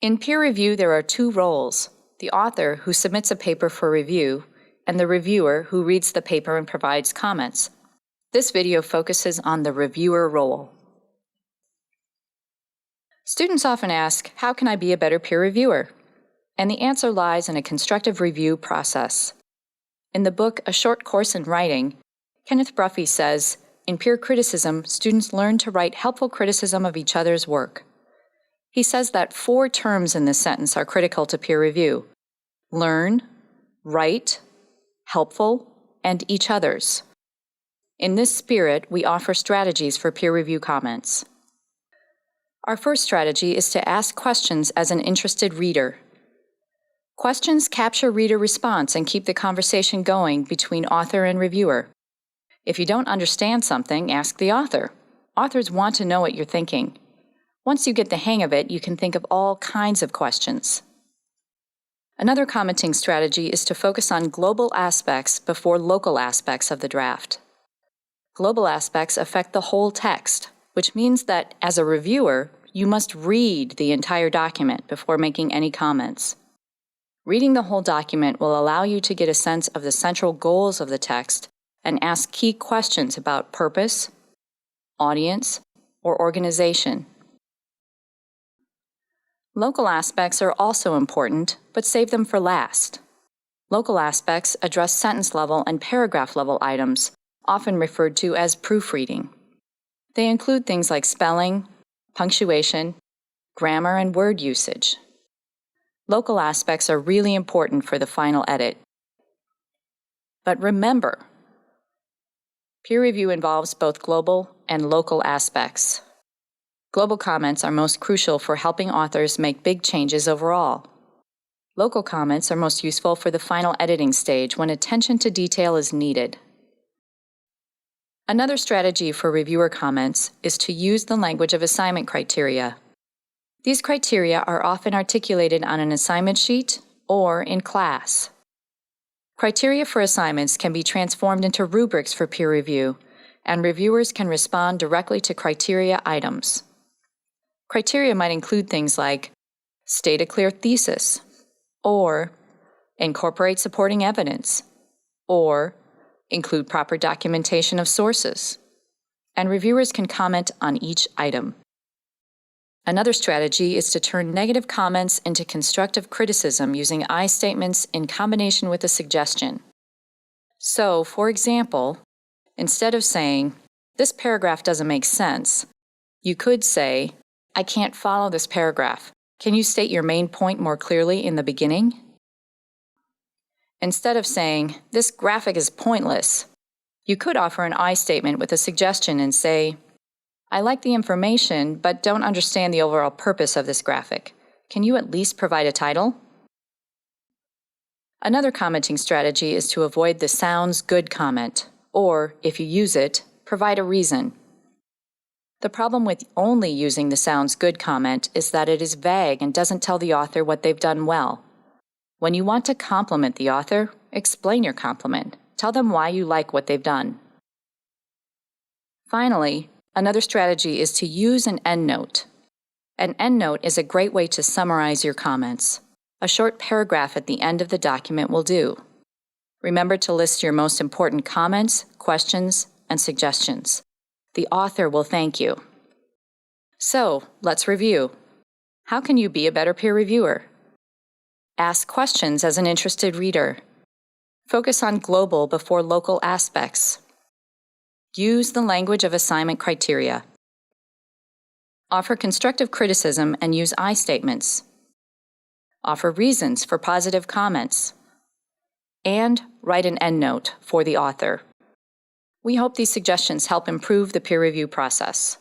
In peer review, there are two roles: the author, who submits a paper for review, and the reviewer, who reads the paper and provides comments. This video focuses on the reviewer role. Students often ask, how can I be a better peer reviewer? And the answer lies in a constructive review process. In the book, A Short Course in Writing, Kenneth Bruffy says, in peer criticism, students learn to write helpful criticism of each other's work. He says that 4 terms in this sentence are critical to peer review: learn, write, helpful, and each other's. In this spirit, we offer strategies for peer review comments. Our first strategy is to ask questions as an interested reader. Questions capture reader response and keep the conversation going between author and reviewer. If you don't understand something, ask the author. Authors want to know what you're thinking. Once you get the hang of it, you can think of all kinds of questions. Another commenting strategy is to focus on global aspects before local aspects of the draft. Global aspects affect the whole text, which means that as a reviewer, you must read the entire document before making any comments. Reading the whole document will allow you to get a sense of the central goals of the text and ask key questions about purpose, audience, or organization. Local aspects are also important, but save them for last. Local aspects address sentence level and paragraph level items, often referred to as proofreading. They include things like spelling, punctuation, grammar, and word usage. Local aspects are really important for the final edit. But remember, peer review involves both global and local aspects. Global comments are most crucial for helping authors make big changes overall. Local comments are most useful for the final editing stage when attention to detail is needed. Another strategy for reviewer comments is to use the language of assignment criteria. These criteria are often articulated on an assignment sheet or in class. Criteria for assignments can be transformed into rubrics for peer review, and reviewers can respond directly to criteria items. Criteria might include things like state a clear thesis, or incorporate supporting evidence, or include proper documentation of sources. And reviewers can comment on each item. Another strategy is to turn negative comments into constructive criticism using I statements in combination with a suggestion. So, for example, instead of saying, "This paragraph doesn't make sense," you could say, "I can't follow this paragraph. Can you state your main point more clearly in the beginning?" Instead of saying, "This graphic is pointless," you could offer an I statement with a suggestion and say, "I like the information, but don't understand the overall purpose of this graphic. Can you at least provide a title?" Another commenting strategy is to avoid the sounds good comment, or, if you use it, provide a reason. The problem with only using the sounds good comment is that it is vague and doesn't tell the author what they've done well. When you want to compliment the author, explain your compliment. Tell them why you like what they've done. Finally, another strategy is to use an endnote. An endnote is a great way to summarize your comments. A short paragraph at the end of the document will do. Remember to list your most important comments, questions, and suggestions. The author will thank you. So, let's review. How can you be a better peer reviewer? Ask questions as an interested reader. Focus on global before local aspects. Use the language of assignment criteria. Offer constructive criticism and use I statements. Offer reasons for positive comments. And write an endnote for the author. We hope these suggestions help improve the peer review process.